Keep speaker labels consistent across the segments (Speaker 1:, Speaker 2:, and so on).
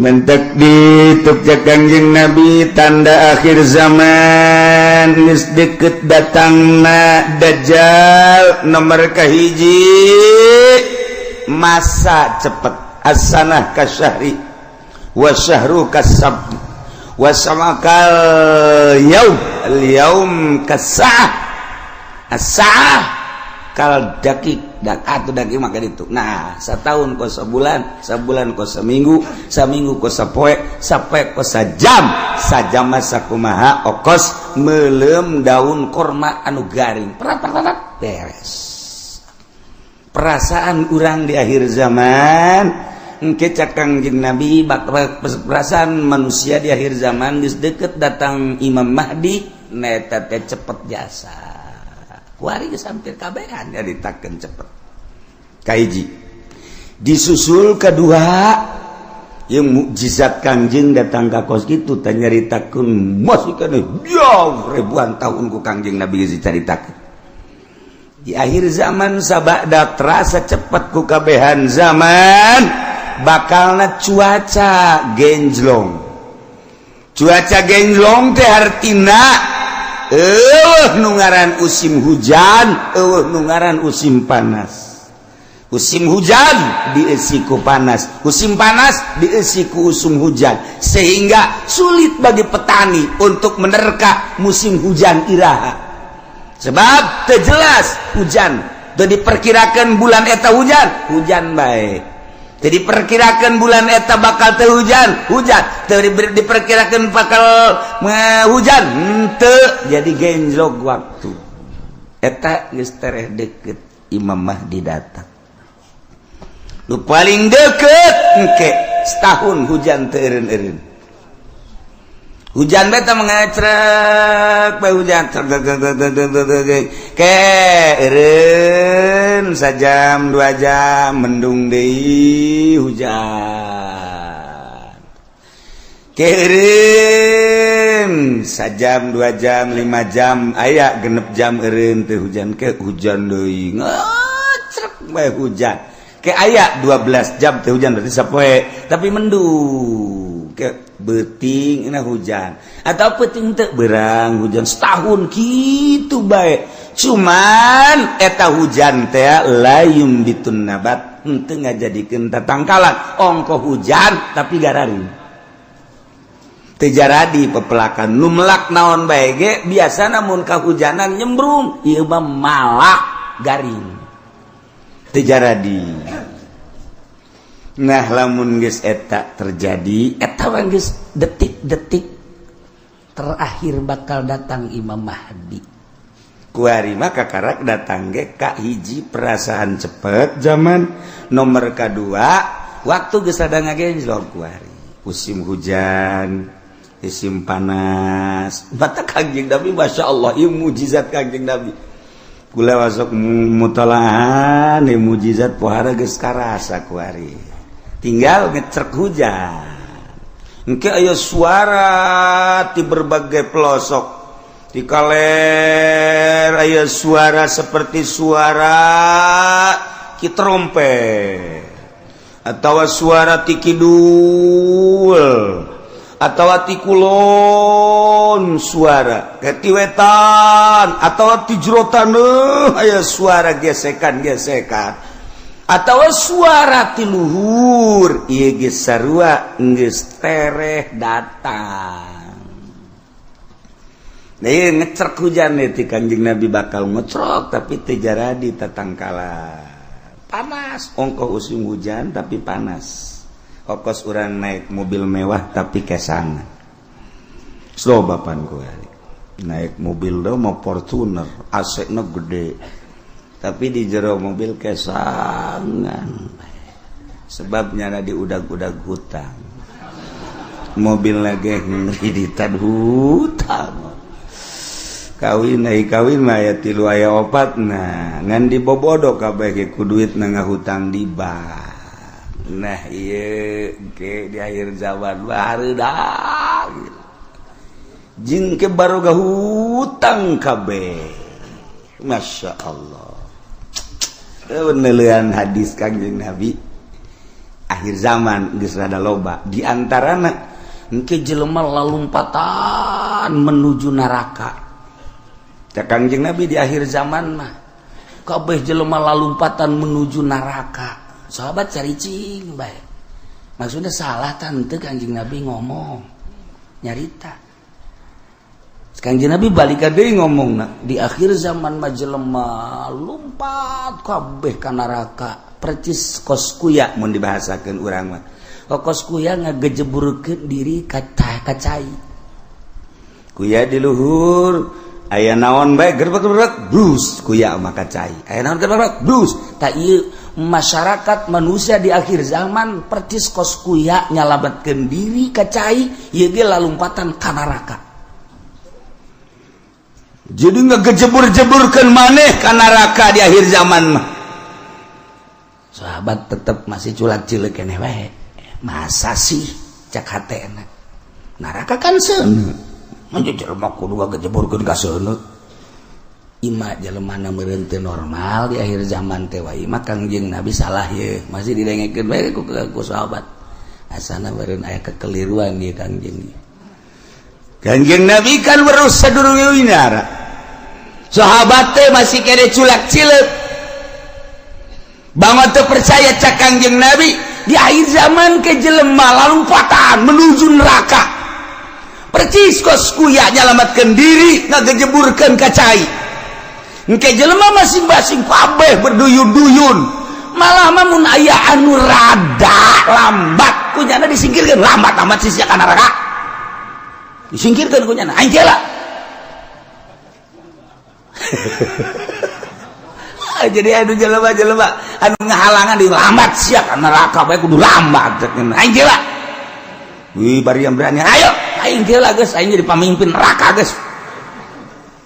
Speaker 1: mentek ditukja Kangjeng Nabi tanda akhir zaman geus deukeut datangna Dajjal nomor kahiji masa cepet as-sanah kasyahri wa syahru kasab wa samakal yaum kasah as-saah kal dakik atau daki maka itu. Nah, setahun ko sebulan, sebulan ko seminggu, seminggu ko sapoe, sapoe ko sajam, sajam masa kumaha okos melem daun korma anu garing. Perat beres. Perasaan urang di akhir zaman, engke cak Kangjeng Nabi perasaan manusia di akhir zaman geus deukeut datang Imam Mahdi, neta teh cepet jasa. Kuari geus hampir kabehan nyaritakeun cepet. Kahiji. Disusul kedua yang mukjizat Kangjeng datang ka kos kitu teh nyaritakeun masih kana jauh ribuan tahun ku Kangjeng Nabi geus dicaritakeun. Di akhir zaman sabada terasa cepet ku kabehan zaman bakalna cuaca genjlong. Cuaca genjlong teh artina nu ngaran usim hujan, nu ngaran usim panas. Usim hujan diisi ku panas, usim panas diisi ku usum hujan, sehingga sulit bagi petani untuk menerka musim hujan iraha. Sebab terjelas hujan, teu diperkirakan bulan eta hujan bae. Teu diperkirakan bulan eta bakal teu hujan, teu diperkirakan bakal hujan, henteu jadi genjlog waktu. Eta geus tereh deukeut Imam Mahdi datang. Nu paling deukeut engke setahun hujan teu eureun-eureun. Hujan beta mengacrek bae hujan ke eureun sajam 2 jam mendung deui hujan. Ke eureun sajam 2 jam 5 jam aya genep jam eureun teu hujan ke hujan deui ngacrek bae hujan. Ke aya 12 jam teh hujan berarti sapoe tapi mendung ke beuting na hujan atau peuting teu beurang hujan setahun kitu bae cuman eta hujan teh layum bitun nabat henteu ngajadikeun tatangkalan ongko hujan tapi gararing teu jaradi pepelakan nu melak naon bae ge biasana mun kahujanan nyembrung ieu mah malak garing teu jaradi. Nah lamun geus eta terjadi eta mah geus detik-detik terakhir bakal datang Imam Mahdi. Kuari mah kakarak datang ge ka hiji perasaan cepet zaman, nomor kadua waktu geus ada ngagenjlog kuari. Musim hujan, musim panas. Mata Kangjeng Nabi masyaallah ieu mukjizat Kangjeng Nabi. Kula wasok mutalahan mukjizat pohara geus karasa kuari. Tinggal ngecerk hujan. Engke aya suara di berbagai pelosok. Di kaler aya suara seperti suara ki trompet atau suara ti kidul atau ti kulon suara ti wetan atau ti jerotan aya suara gesekan atau suara ti luhur ieu ge sarua geus tereh datang. Nah ieu ngecerk hujan ti Kangjeng Nabi bakal ngecrok tapi teu jaradi tatangkala. Panas ongko usim hujan tapi panas. Kokos urang naik mobil mewah tapi kesangan. Slobapan gue naik mobil do mau Fortuner AC-na gede tapi di jero mobil kesangan sebabnya di udag-udag hutang mobil lagi ngeriditan hutang kawin mah aya 3 aya 4 nah ngan dibobodo kabeh ge ku duitna ngahutang di bank. Nah iya ke di akhir zaman barudak jing ke baroga hutang kabeh Masya Allah. Penelitian hadis Kangjeng Nabi akhir zaman geus rada loba di antarana engke jelema lalumpatan menuju neraka. Cak Kangjeng Nabi di akhir zaman mah kabeh jelema lalumpatan menuju neraka. Sahabat caricing bae. Maksudnya salah tante Kangjeng Nabi ngomong nyarita. Kangjeng Nabi balik deui ngomongna di akhir zaman mah jelema lumpat kabeh ka neraka. Percis kos kuya mun dibahasakeun urang mah. Kos kuya ngagejeburkeun diri ka cai. Kuya di luhur aya naon bae gerbek-gerbek blus kuya mah ka cai. Aya naon gerbek blus. Ta ieu masyarakat manusia di akhir zaman percis kos kuya nyalametkeun diri ka cai ieu ge lalumpatan ka neraka. Jadi ngegejebur-jeburkeun maneh ka neraka di akhir zaman mah. Sahabat tetap masih culak cilik keneh wae. Masa sih cak hatena. Neraka kan seuneu. Mun jelema kudu ngagejeburkeun ka seuneu. Ima jelemana meureun teu normal di akhir zaman teh wae mah Kangjeng Nabi salah ye. Masih didengekeun bae ku sahabat. Asana meureun aya kekeliruan ieu Kangjeng. Kangjeng Nabi kan berus sadurunge winara. Sahabat teh masih kene culak cilik. Banget teu percaya cak Kangjeng Nabi di akhir zaman ke jelema lalumpatan menuju neraka. Percis kos kuya nyalametkeun diri ngagejeburkeun ka cai. Engke jelema masing-masing kabeh berduyun-duyun. Malah mah mun aya anu rada lambat kunyana disingkirkeun lambat amat sia ka neraka. Disingkirkeun kunyana aing teh lah. Jadi anu jelema-jelema anu ngahalangan di lambat sia ka neraka bae kudu lambat aing teh lah. Wih bari yang berani ayo aing teh lah geus aing jadi pamimpin neraka geus.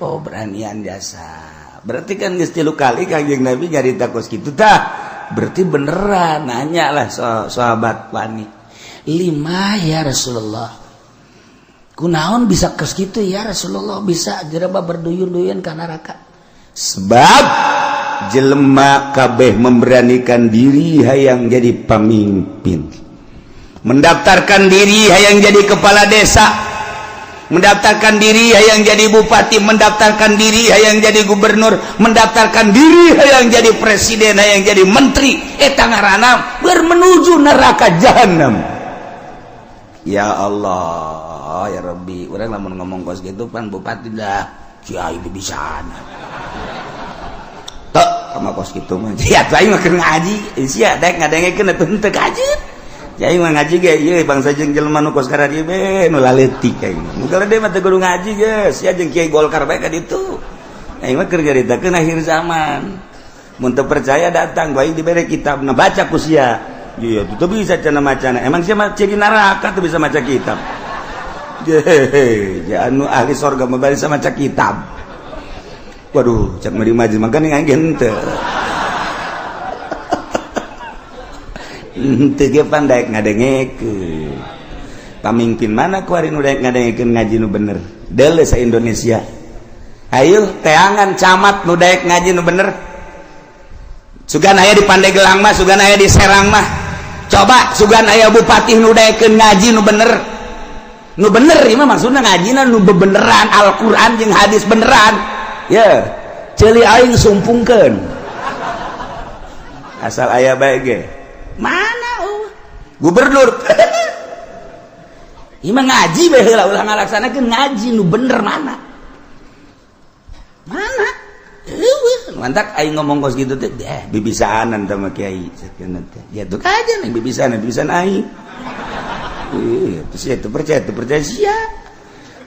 Speaker 1: Oh beranian jasa. Berarti kan geus 3 kali Kangjeng Nabi nyarita kos kitu tah. Berarti beneran nanya lah sahabat wani. 5 ya Rasulullah. Kunaon bisa kos kitu ya Rasulullah bisa jereba berduyun-duyun ka neraka. Sebab jelema kabeh memberanikan diri hayang jadi pemimpin, mendaftarkan diri hayang jadi kepala desa, mendaftarkan diri hayang jadi bupati, mendaftarkan diri hayang jadi gubernur, mendaftarkan diri hayang jadi presiden, hayang jadi menteri, eta ngaranna bermenuju neraka jahanam. Ya Allah ya Rabbi, urang lamun ngomong kos gitu pan bupati dah kiai bibisaan sama kos gitu mah. Ya aing mah keur ngaji, sia daek ngadengekeun atuh teu kajeut. Ya aing mah ngaji ge ieu bangsa jeung jelema nu kos ka dieu be nu laleutik aing. Muga dia mah teu kudu ngaji geus, sia jeung Kiai Golkar bae ka ditu. Aing mah keur nyaritakeun akhir zaman. Mun teu percaya datang bae dibere kitabna baca ku sia. Iya teu bisa cenah macana. Emang sia mah ciri neraka teu bisa maca kitab. Ya anu ahli surga mah bari bisa maca kitab. Waduh, cak meri maji makan yang agen teu. Teu ge pandai ngadengekeun. Pamimpin mana kuari nu daek ngadengekeun ngaji nu bener? Deuleu sa Indonesia. Ayo teangan camat nu daek ngaji nu bener. Sugan aya di Pandeglang mah, sugan aya di Serang mah. Coba sugan aya bupati nu daekeun ngaji nu bener. Nu bener ieu mah maksudna ngajina nu bebeneran Al-Qur'an jeung hadis beneran. Ya, celi aing sumpungkeun. Asal aya bae ge. Mana gubernur? Ieu mah ngaji bae heula ulah ngalaksanakeun ngaji nu bener mana? Mana? Eueuh, mantak aing ngomong kos kitu teh, bibisaanan teh mah kiai sakeun teh. Ya tuh aja nih bibisaan aing. Terus itu percaya sia.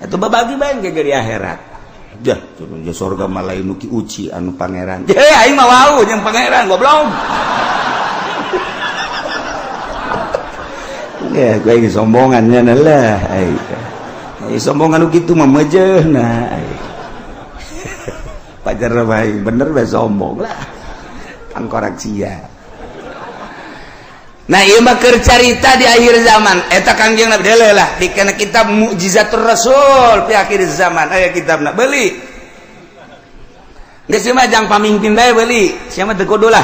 Speaker 1: Atuh babagi bae ge di akhirat. Dah, surga mah lain nu ki uci anu pangeran. Aing mah wau jeung pangeran goblok. Ya, gue ini sombongannya lah. Sombongan nu kitu mah meujeuhna. Pajar bae bener bae sombong lah. Pangkorak sia. Nah ieu mah keur carita di akhir zaman eta Kangjeng Nabi deuleu lah dikena kitab Mukjizatur Rasul di akhir zaman aya kitabna beuli geus mah jang pamimpin bae beuli sia mah teu kudu lah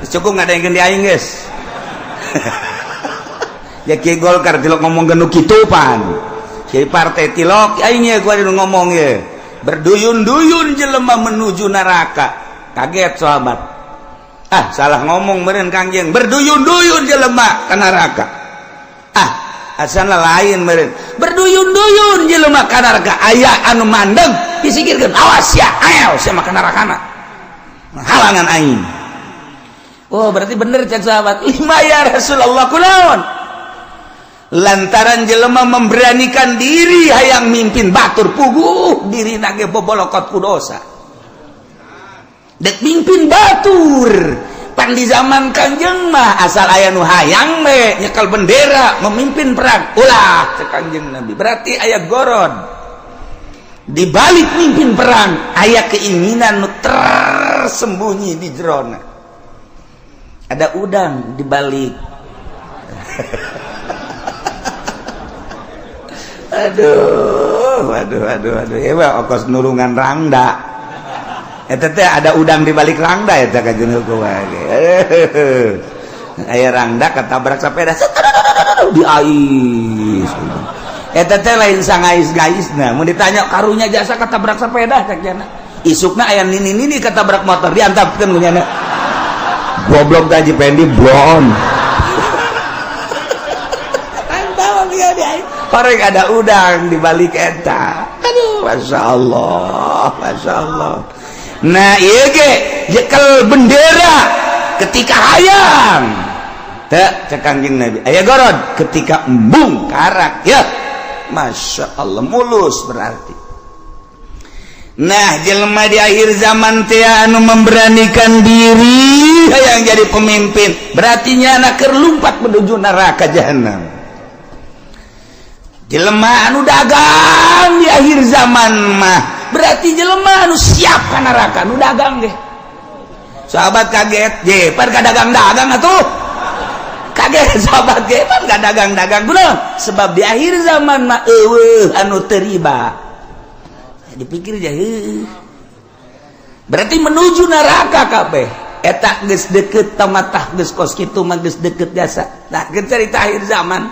Speaker 1: cukup ngadengeun di aing geus ya Kiai Golkar tilok ngomong genuk kitu pan Kiai partai tilok aing ye gua ngomong ye berduyun-duyun jelema menuju neraka kaget sahabat salah ngomong meureun Kangjeng berduyun-duyun jelema ka neraka asalna lain meureun berduyun-duyun jelema ka neraka aya anu mandeg disikirkeun awas ya ayo sia mah ka nerakana halangan aing. Oh berarti bener cek sahabat lima ya Rasulullah kunaon lantaran jelema memberanikan diri hayang mimpin batur puguh diri nage bobolokot ku dosa dek mimpin batur pan di zaman Kangjeng mah asal aya nu hayang we nyekel bendera memimpin perang ulah cek Kangjeng Nabi berarti aya goron di balik mimpin perang aya keinginan nu tersembunyi di jerona ada udang di balik aduh ya ongkos nulungan rangda eta teh ada udang di balik rangda eta kajeun hukum aya rangda katabrak sapeda di ais eta teh lain sangais-gaisna mun ditanya karunya jasa katabrak sapeda cek jana isukna aya nini katabrak motor diantapkeun ku nyana goblok gaji pendi blon orang ada udang di balik eta aduh masya Allah nah iya ge jekel bendera ketika hayang teh cek Kangjeng Nabi aya gorod ketika embung karak ya masya Allah mulus berarti. Nah jelema di akhir zaman teh anu memberanikan diri yang jadi pemimpin berarti nyana keur lumpat menuju neraka jahanam. Jelema anu dagang di akhir zaman mah berarti jelema anu siap ka neraka anu dagang ge. Sahabat kaget je pan ka dagang-dagang atuh. Kaget sahabat ge pan ka dagang-dagang kunaon? Sebab di akhir zaman mah eueuh anu teu riba. Dipikir aja berarti menuju neraka kabeh eta geus deukeut tamatah geus kos kitu mah geus deukeut jasa. Nah geus cerita akhir zaman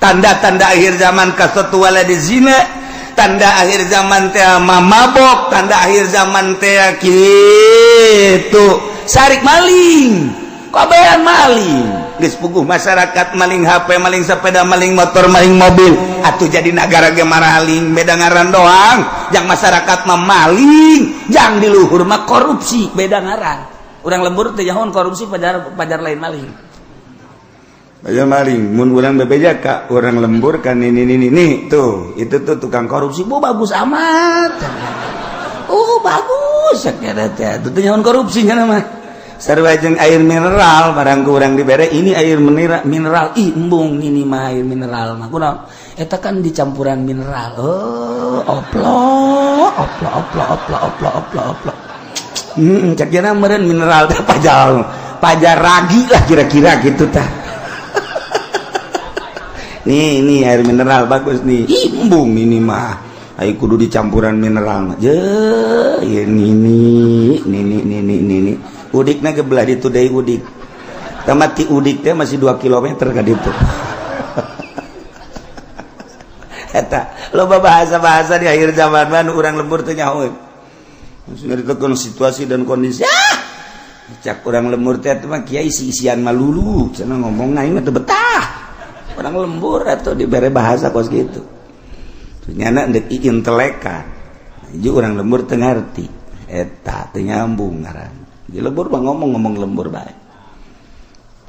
Speaker 1: tanda-tanda akhir zaman kasatu waladi zina tanda akhir zaman teh mabok tanda akhir zaman teh kitu sarik maling kabehan maling geus puguh masyarakat maling HP maling sepeda maling motor maling mobil atuh jadi negara ge maling beda ngaran doang jang masyarakat mah maling jang di luhur mah korupsi beda ngaran urang lembur teh nyahoan korupsi pajar lain maling aja maling mun urang bebeja ka urang lembur kan ini tuh itu tuh tukang korupsi bagus amat bagus sakira teh tuh nyahoan korupsi nya mah sarua jeung air mineral barang kurang dibere ini air mineral embung ini mah air mineral mah kunaon eta kan dicampuran mineral oplok cak jana meureun mineral teh pajar ragi lah kira-kira gitu tah nih air mineral bagus nih embung ini mah ai kudu dicampuran mineral mah je ini udikna gebelah ditu deui udik tamati udik teh masih 2 km ka ditu eta loba bahasa-bahasa di akhir zaman mah urang lembur teh nyaho nyaritakeun situasi dan kondisi cak urang lembur teh mah kiai isian malulu cenah ngomong aing mah teu betah urang lembur atuh dibere bahasa kos kitu nyana deuk intelekan ieu urang lembur teu ngarti eta teu nyambung ngaran di lembur mah ngomong lembur bae.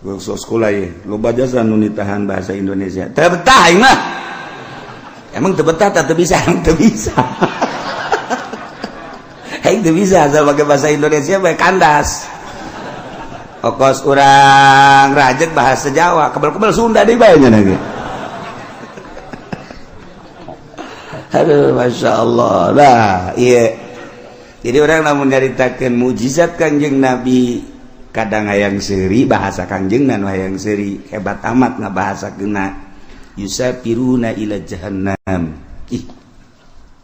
Speaker 1: Waktu sekolah ye, loba jasa nu nitahan bahasa Indonesia. Teu betah aing mah. Emang teu betah teu bisa, teu bisa. Aing teu bisa asal pakai bahasa Indonesia bae kandas. Okos urang rajek bahasa Jawa, kebel-kebel Sunda deui bae nya ge. Aduh, masya Allah. Nah, iya. Jadi orang namun nyaritakeun mujizat Kangjeng Nabi kadang hayang seuri bahasa Kangjeng dan hayang seuri hebat amat ngabahasakeunna yusafiruna ila jahannam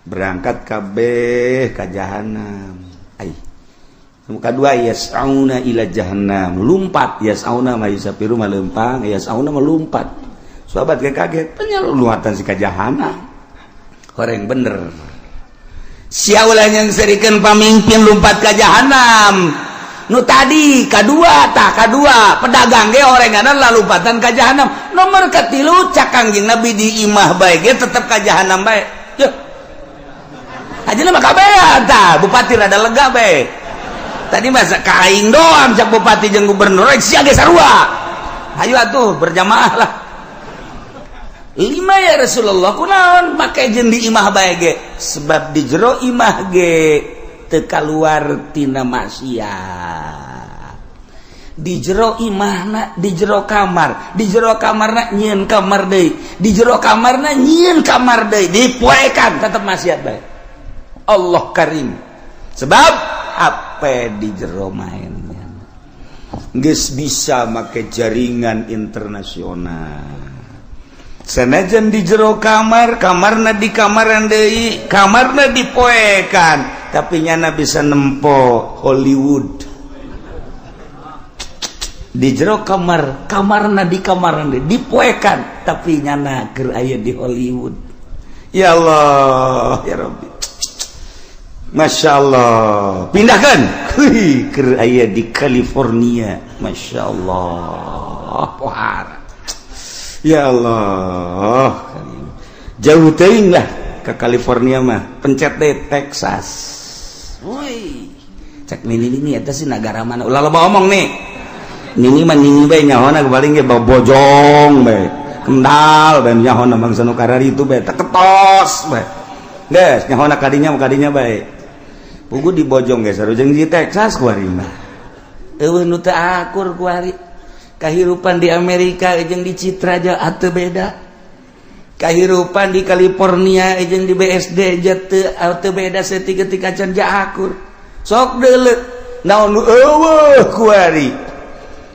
Speaker 1: berangkat kabeh ka jahanam kedua yas'auna ila jahannam lumpat yas'auna ma yusafiru malempang yas'auna melumpat sahabat kaget penyaluatan si kajahanam orang bener siaulah yang serikan pamimpin lompat ke jahanam nu tadi kedua pedagang ge orangana lalumpatan ke jahanam nomor katilu cak Kangjeng Nabi di imah bae ge tetep ke jahanam bae yeuh ajeuna mah kabeh tah bupati rada lega bae tadi masa kaing doang cak bupati jeung gubernur sia ge sarua ayo atuh berjamaah lah 5 ya Rasulullah kunaon make jeung di imah bae ge sebab di jero imah ge teu kaluar tina maksiat di jero imahna di jero kamarna nyieun kamar deui di jero kamarna nyieun kamar deui dipoekan tetep maksiat bae Allah Karim sebab apa di jero mainnya geus bisa make jaringan internasional sanajan di jero kamarna di kamaran deui kamarna dipoekan tapi nyana bisa nempo Hollywood di jero kamarna di kamaran deui dipoekan tapi nyana keur aya di Hollywood ya Allah ya Rabbi Masya Allah pindahkan keur aya di California Masya Allah pohara ya Allah jauh teuing lah ke California mah pencet deh Texas woi cek nini eta sih negara mana ulah loba omong nih nini mah nini bae nyahona paling ge bojong bae kendal bae nyahona mangsa nu karari itu bae teketos bae geus nyahona kadinya bae pugu di bojong geus sareng di Texas kuari mah eueuh nu teu akur kuari kahirupan di Amerika jeung di Citra aja atuh beda kahirupan di California jeung di BSD aja teu beda saeutik-eutik acan akur sok deuleu naon nu eueuh kuari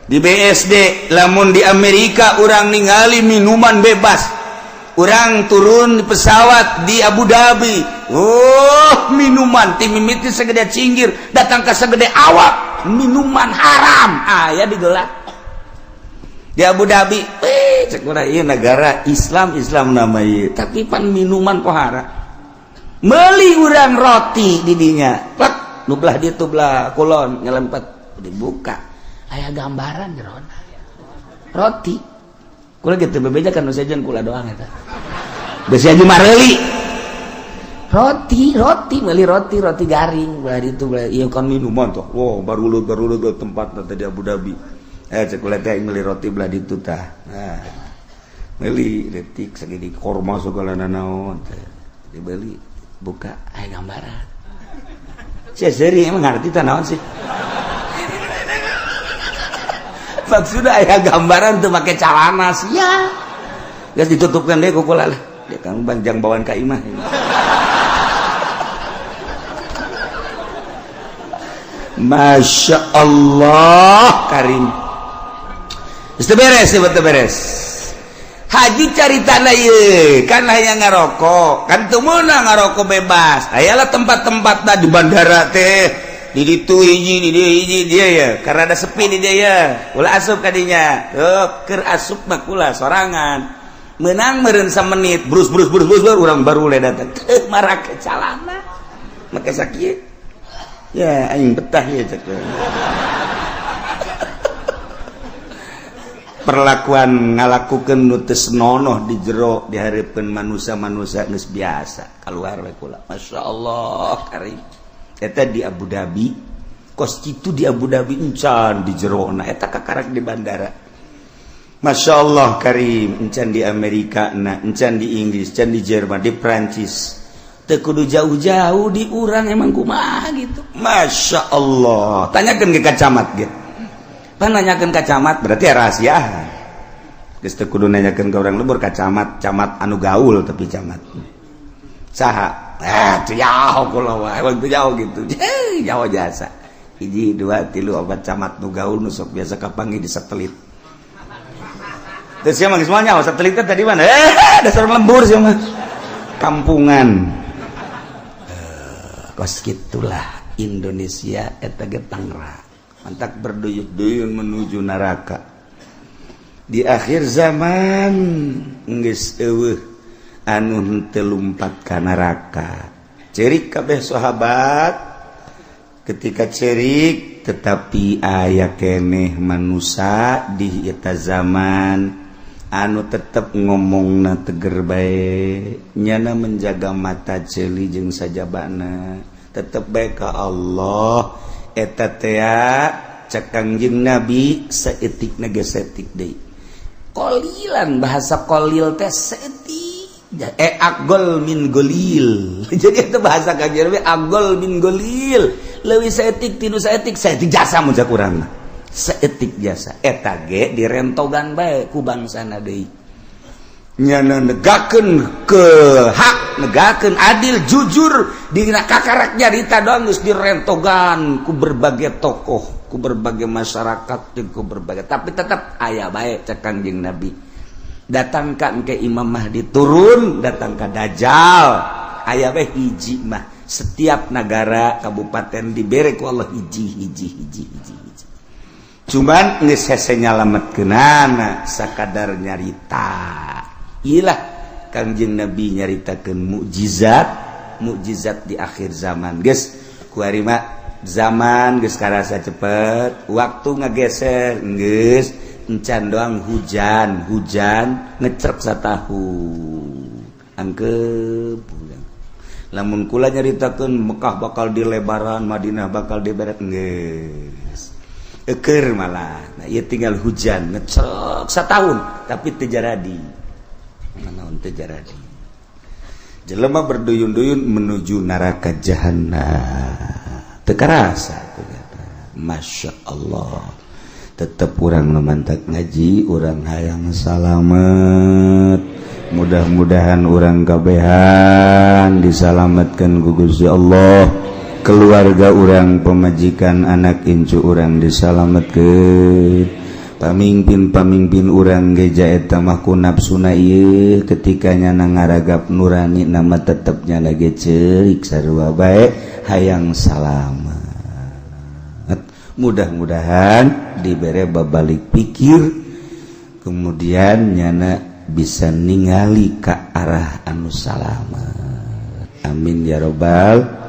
Speaker 1: di BSD lamun di Amerika urang ningali minuman bebas urang turun di pesawat di Abu Dhabi minuman ti mimiti segede cinggir datang ka segede awak minuman haram aya digelat di Abu Dhabi cek urang ieu negara Islam nama ieu tapi pan minuman pohara meuli urang roti di dinya plek nu belah ditu belah kulon nyelempet dibuka aya gambaran jerona roti kula gitu bebeja kan nu sajen kula doang eta geus aja mareuli roti meuli roti garing belah ditu belah ieu kan minuman tuh wow barulut tempatna teh di Abu Dhabi cek ulah teh meuli roti belah ditu tah nah meuli detik sagede korma segala naon teh dibeli buka aya gambaran sia seri emang ngarti tah naon sih maksudna aya gambaran teu make calana sia geus ditutupkeun deui ku kula lah dia kan banjang bawaan ka imah Masya Allah Karim Itu beres haji caritana ieu kan aya ngarokok kan teu meunang ngarokok bebas ayalah tempat-tempatna di bandara teh di ditu hiji dia ya karena ada sepi di dia ya ulah asup kadinya keur asup mah kula sorangan meunang meureun samenit brus urang baru le datang marah ke calana make sakieu ya aing betah ya cek perlakuan ngalakukeun nu teu senonoh di jero dihareupeun manusia geus biasa kaluar we kula masyaallah Karim eta di Abu Dhabi kos kitu di Abu Dhabi encan di jerona eta kakarak di bandara masyaallah Karim encan di Amerika na encan di Inggris encan di Jerman di Prancis teu kudu jauh-jauh di urang emang kumaha gitu masyaallah tanyakeun ke kacamat ge pan nanyakeun kacamat berarti rahasia geus teu kudu nanyakeun ka urang lembur kacamat camat anu gaul tapi camat saha teu jauh kula wae teu jauh gitu jauh jasa 1 2 3 4 camat nu gaul nu sok biasa kapanggih di satelit terus sia mah geus moal nyaho satelit tadi mana dasar lembur sia mah kampungan kos gitulah Indonesia eta ge Tangerang mantak berduyun-duyun menuju neraka di akhir zaman geus eueuh anu telumpat ka neraka. Cerik kabeh sahabat ketika cerik tetapi aya keneh manusia di eta zaman anu tetep ngomongna teger bae nyana menjaga mata ceuli jeung sajabana tetep bae ka Allah eta teh cek Kangjeng Nabi saeutikna ge saeutik deui qalilan bahasa qalil teh saeutik agol min golil jadi itu bahasa Kangjeng Nabi agol min golil leuwih saeutik tinu saeutik jasa mujak urang mah saeutik jasa eta ge direntogan bae ku bangsana deui nyana negakeun ke hak negakeun adil jujur dina kakarak nyarita doang geus direntogan ku berbagai tokoh ku berbagai masyarakat jeung ku berbagai tapi tetap aya bae cek Kangjeng Nabi datang ka engke Imam Mahdi turun datang ka Dajjal aya bae hiji mah setiap negara kabupaten dibere ku Allah hiji cuman geus hese nyalametkeunana sakadar nyarita ilah Kangjeng Nabi nyaritakeun mukjizat di akhir zaman geus ku ari mah zaman geus karasa cepet waktu ngageser geus encan doang hujan ngecerek satahu angkep lamun kula nyaritakeun Mekah bakal dilebaran Madinah bakal diberet geus eukeur malah nah ieu tinggal hujan ngecerek satahun tapi teu jaradi naon teu jaradi jelema berduyun-duyun menuju neraka jahanam teu karasa Masya Allah tetap urang mantak ngaji urang hayang salamet mudah-mudahan urang kabehan disalametkeun ku Gusti Allah keluarga urang pemajikan anak incu urang disalametkeun pamimpin urang geja eta mah ku nafsuna ieu ketika nyana ngaragap nurani nama tetepnya lagi ceurik sarua bae hayang salamet mudah-mudahan dibere babalik pikir kemudian nyana bisa ningali ka arah anu salamet amin ya robbal